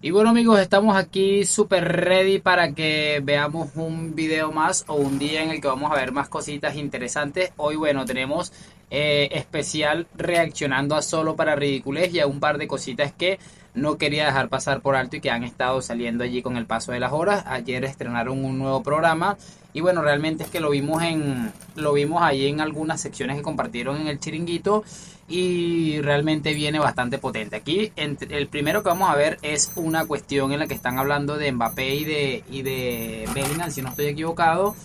Y bueno amigos, estamos aquí súper ready para que veamos un video más o un día en el que vamos a ver más cositas interesantes. Hoy bueno, tenemos especial reaccionando a Solo para Ridiculez y a un par de cositas que no quería dejar pasar por alto y que han estado saliendo allí con el paso de las horas. Ayer estrenaron un nuevo programa y bueno, realmente es que lo vimos ahí en algunas secciones que compartieron en el Chiringuito y realmente viene bastante potente. Aquí el primero que vamos a ver es una cuestión en la que están hablando de Mbappé y de Bellingham, si no estoy equivocado.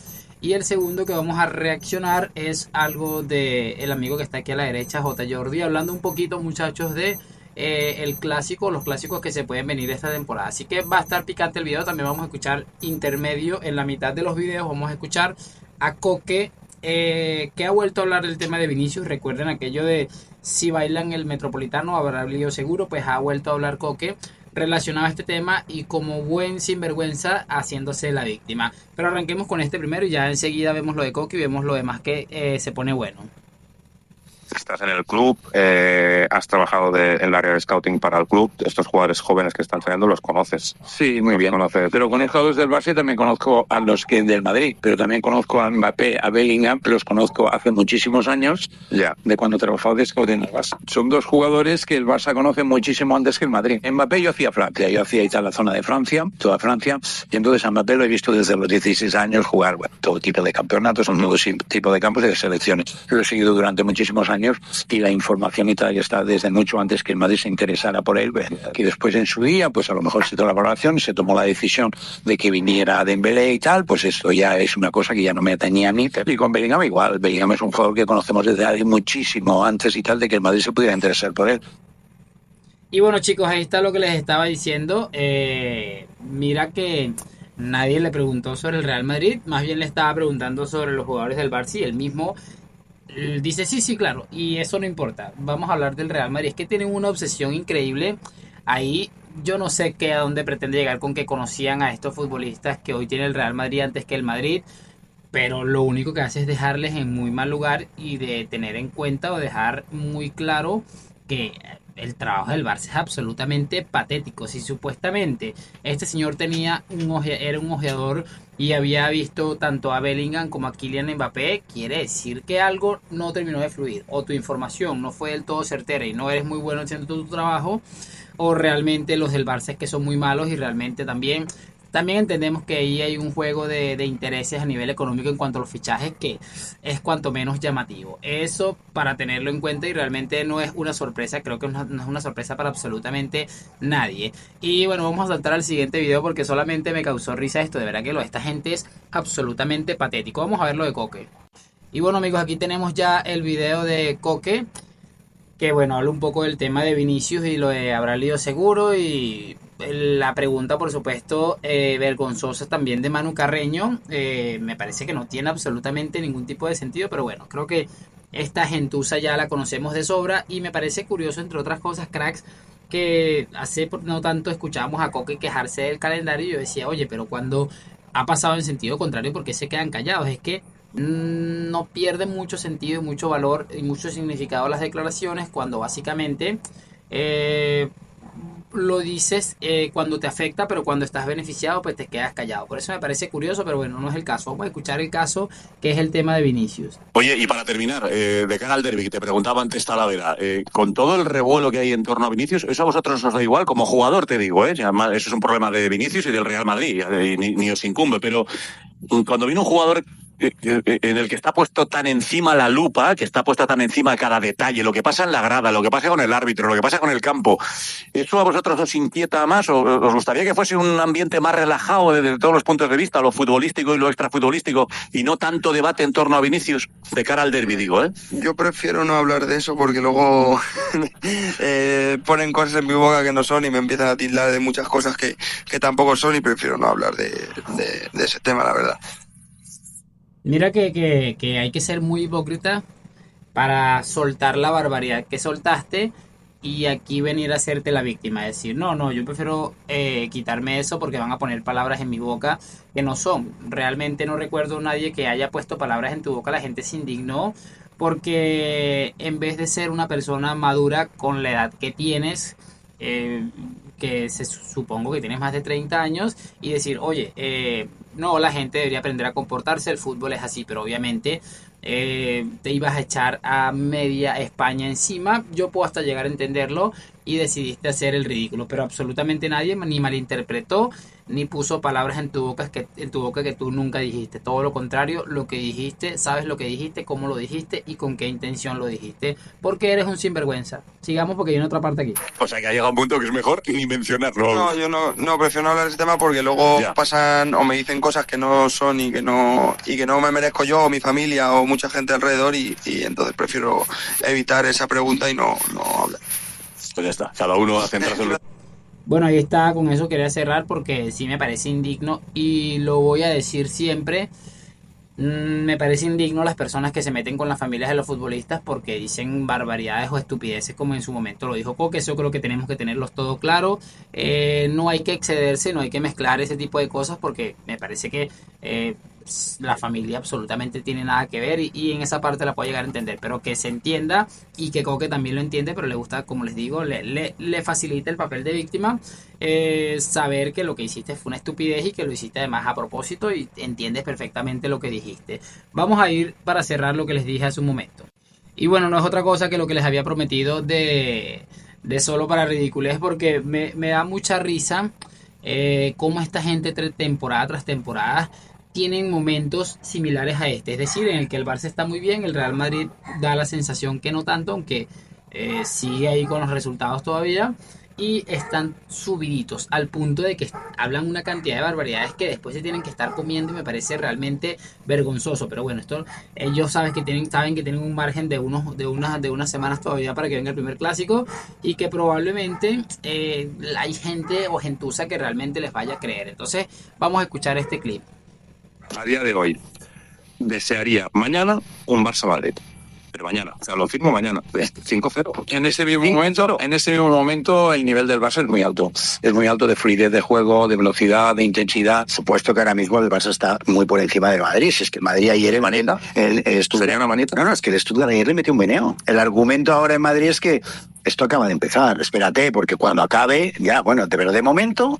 Y el segundo que vamos a reaccionar es algo de el amigo que está aquí a la derecha, J. Jordi, hablando un poquito, muchachos, de el clásico, los clásicos que se pueden venir esta temporada. Así que va a estar picante el video. También vamos a escuchar intermedio en la mitad de los videos. Vamos a escuchar a Coque, que ha vuelto a hablar del tema de Vinicius. Recuerden aquello de si bailan el Metropolitano habrá lío seguro. Pues ha vuelto a hablar Coque relacionado a este tema y como buen sinvergüenza haciéndose la víctima. Pero arranquemos con este primero y ya enseguida vemos lo de Coque y vemos lo demás que se pone bueno. Estás en el club, has trabajado en el área de scouting para el club. Estos jugadores jóvenes que están saliendo los conoces. Sí, muy bien. Conoces. Pero conozco a los del Barça y también conozco a los que del Madrid. Pero también conozco a Mbappé, a Bellingham, los conozco hace muchísimos años, Ya. de cuando trabajaba de scouting en el Barça. Son dos jugadores que el Barça conoce muchísimo antes que el Madrid. Mbappé yo hacía Francia, yo hacía toda la zona de Francia, toda Francia, y entonces a Mbappé lo he visto desde los 16 años jugar todo tipo de campeonatos, todo tipo de campos y de selecciones. Lo he seguido durante muchísimos años y la información y tal ya está desde mucho antes que el Madrid se interesara por él, que después en su día pues a lo mejor se tomó la valoración y se tomó la decisión de que viniera Dembélé y tal, pues esto ya es una cosa que ya no me atañía a mí. Y con Bellingham igual, Bellingham es un jugador que conocemos desde hace muchísimo antes y tal de que el Madrid se pudiera interesar por él. Y bueno chicos, ahí está lo que les estaba diciendo. Mira que nadie le preguntó sobre el Real Madrid, más bien le estaba preguntando sobre los jugadores del Barça y él mismo dice sí, sí, claro, y eso no importa. Vamos a hablar del Real Madrid. Es que tienen una obsesión increíble. Ahí yo no sé qué a dónde pretende llegar con que conocían a estos futbolistas que hoy tiene el Real Madrid antes que el Madrid, pero lo único que hace es dejarles en muy mal lugar y de tener en cuenta o dejar muy claro que el trabajo del Barça es absolutamente patético. Si supuestamente este señor era un ojeador y había visto tanto a Bellingham como a Kylian Mbappé, quiere decir que algo no terminó de fluir, o tu información no fue del todo certera y no eres muy bueno haciendo tu trabajo, o realmente los del Barça es que son muy malos y realmente también entendemos que ahí hay un juego de intereses a nivel económico en cuanto a los fichajes que es cuanto menos llamativo. Eso para tenerlo en cuenta y realmente no es una sorpresa, creo que no es una sorpresa para absolutamente nadie. Y bueno, vamos a saltar al siguiente video porque solamente me causó risa esto, de verdad que lo de esta gente es absolutamente patético. Vamos a ver lo de Coque. Y bueno amigos, aquí tenemos ya el video de Coque, que bueno, habla un poco del tema de Vinicius y lo de habrá lío seguro y la pregunta por supuesto vergonzosa también de Manu Carreño. Me parece que no tiene absolutamente ningún tipo de sentido, pero bueno, creo que esta gentuza ya la conocemos de sobra y me parece curioso, entre otras cosas, cracks, que hace no tanto escuchábamos a Coque quejarse del calendario y yo decía, oye, pero cuando ha pasado en sentido contrario, ¿por qué se quedan callados? Es que no pierde mucho sentido y mucho valor y mucho significado las declaraciones cuando básicamente eh, lo dices cuando te afecta, pero cuando estás beneficiado pues te quedas callado. Por eso me parece curioso, pero bueno, no es el caso. Vamos a escuchar el caso que es el tema de Vinicius. Oye, y para terminar, de cara al derbi, que te preguntaba antes Talavera, con todo el revuelo que hay en torno a Vinicius, ¿eso a vosotros os da igual? Como jugador te digo, además, eso es un problema de Vinicius y del Real Madrid, ni os incumbe, pero cuando viene un jugador en el que está puesto tan encima la lupa, que está puesta tan encima cada detalle, lo que pasa en la grada, lo que pasa con el árbitro, lo que pasa con el campo, ¿eso a vosotros os inquieta más o os gustaría que fuese un ambiente más relajado desde todos los puntos de vista, lo futbolístico y lo extrafutbolístico, y no tanto debate en torno a Vinicius de cara al derbi, digo, ¿eh? Yo prefiero no hablar de eso porque luego ponen cosas en mi boca que no son y me empiezan a tildar de muchas cosas que tampoco son y prefiero no hablar de ese tema, la verdad. Mira que hay que ser muy hipócrita para soltar la barbaridad que soltaste y aquí venir a hacerte la víctima, decir, no, no, yo prefiero quitarme eso porque van a poner palabras en mi boca que no son. Realmente no recuerdo a nadie que haya puesto palabras en tu boca, la gente se indignó porque en vez de ser una persona madura con la edad que tienes, que supongo que tienes más de 30 años y decir, oye, no, la gente debería aprender a comportarse, el fútbol es así, pero obviamente te ibas a echar a media España encima, yo puedo hasta llegar a entenderlo y decidiste hacer el ridículo, pero absolutamente nadie ni malinterpretó ni puso palabras en tu boca que tú nunca dijiste, todo lo contrario, lo que dijiste, sabes lo que dijiste, cómo lo dijiste y con qué intención lo dijiste, porque eres un sinvergüenza. Sigamos porque viene otra parte aquí. O sea que ha llegado un punto que es mejor ni mencionarlo. No, yo no prefiero no hablar de ese tema porque luego Ya. pasan o me dicen cosas que no son y que no me merezco yo o mi familia o mucha gente alrededor y entonces prefiero evitar esa pregunta y no hablar. Pues ya está, cada uno a centrarse en lo... Bueno, ahí está, con eso quería cerrar porque sí me parece indigno y lo voy a decir siempre. Me parece indigno las personas que se meten con las familias de los futbolistas porque dicen barbaridades o estupideces como en su momento lo dijo Coque. Eso creo que tenemos que tenerlos todo claro. No hay que excederse, no hay que mezclar ese tipo de cosas porque me parece que la familia absolutamente tiene nada que ver y en esa parte la puedo llegar a entender, pero que se entienda y que Coque también lo entiende, pero le gusta, como les digo, le facilita el papel de víctima, saber que lo que hiciste fue una estupidez y que lo hiciste además a propósito y entiendes perfectamente lo que dijiste. Vamos a ir para cerrar lo que les dije hace un momento. Y bueno, no es otra cosa que lo que les había prometido de solo para ridiculez, porque me da mucha risa cómo esta gente temporada tras temporada tienen momentos similares a este, es decir, en el que el Barça está muy bien, el Real Madrid da la sensación que no tanto, aunque sigue ahí con los resultados todavía, y están subiditos al punto de que hablan una cantidad de barbaridades que después se tienen que estar comiendo y me parece realmente vergonzoso. Pero bueno, esto ellos saben que tienen un margen de unas semanas todavía para que venga el primer clásico y que probablemente hay gente o gentuza que realmente les vaya a creer. Entonces vamos a escuchar este clip. A día de hoy, desearía mañana un Barça-Madrid. Pero mañana, o sea, lo firmo mañana. 5-0. En ese mismo momento, el nivel del Barça es muy alto. Es muy alto de fluidez de juego, de velocidad, de intensidad. Supuesto que ahora mismo el Barça está muy por encima del Madrid. Si es que el Madrid ayer ¿Manita? ¿Sería una manita? No, es que el Stuttgart ayer le metió un meneo. El argumento ahora en Madrid es que esto acaba de empezar. Espérate, porque cuando acabe, ya, bueno, pero de momento,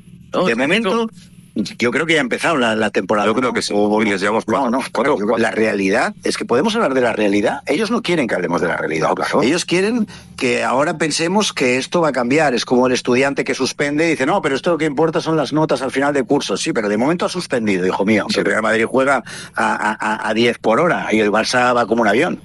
yo creo que ya ha empezado la temporada. Yo creo que sí. Hoy les llevamos cuatro. La realidad es que podemos hablar de la realidad. Ellos no quieren que hablemos de la realidad. No, claro. Ellos quieren que ahora pensemos que esto va a cambiar. Es como el estudiante que suspende y dice, no, pero esto lo que importa son las notas al final de curso. Sí, pero de momento ha suspendido, hijo mío. Si el Real Madrid juega a 10 por hora y el Barça va como un avión.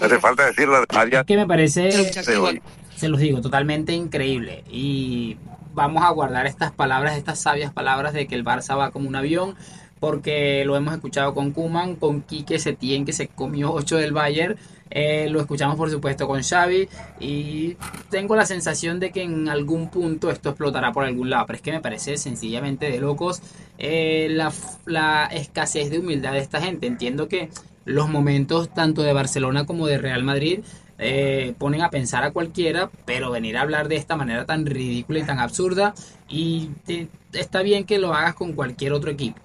No hace falta decirlo. Que me parece, De hoy. se los digo, totalmente increíble. Y vamos a guardar estas palabras, estas sabias palabras de que el Barça va como un avión, porque lo hemos escuchado con Koeman, con Quique Setién, que se comió 8 del Bayern, lo escuchamos por supuesto con Xavi, y tengo la sensación de que en algún punto esto explotará por algún lado, pero es que me parece sencillamente de locos la escasez de humildad de esta gente. Entiendo que los momentos tanto de Barcelona como de Real Madrid ponen a pensar a cualquiera, pero venir a hablar de esta manera tan ridícula y tan absurda, y está bien que lo hagas con cualquier otro equipo,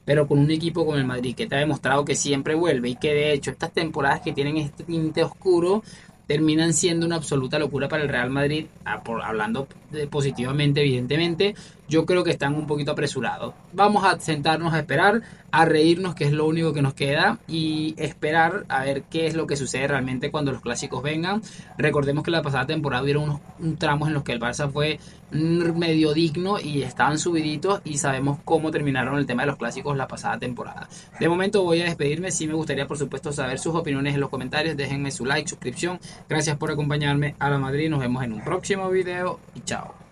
pero con un equipo como el Madrid que te ha demostrado que siempre vuelve y que de hecho estas temporadas que tienen este tinte oscuro terminan siendo una absoluta locura para el Real Madrid, hablando positivamente evidentemente, yo creo que están un poquito apresurados. Vamos a sentarnos a esperar, a reírnos, que es lo único que nos queda, y esperar a ver qué es lo que sucede realmente cuando los clásicos vengan. Recordemos que la pasada temporada hubieron unos tramos en los que el Barça fue medio digno y estaban subiditos, y sabemos cómo terminaron el tema de los clásicos la pasada temporada. De momento voy a despedirme. Sí me gustaría por supuesto saber sus opiniones en los comentarios, déjenme su like, suscripción. Gracias por acompañarme a la Madrid, nos vemos en un próximo video y chao.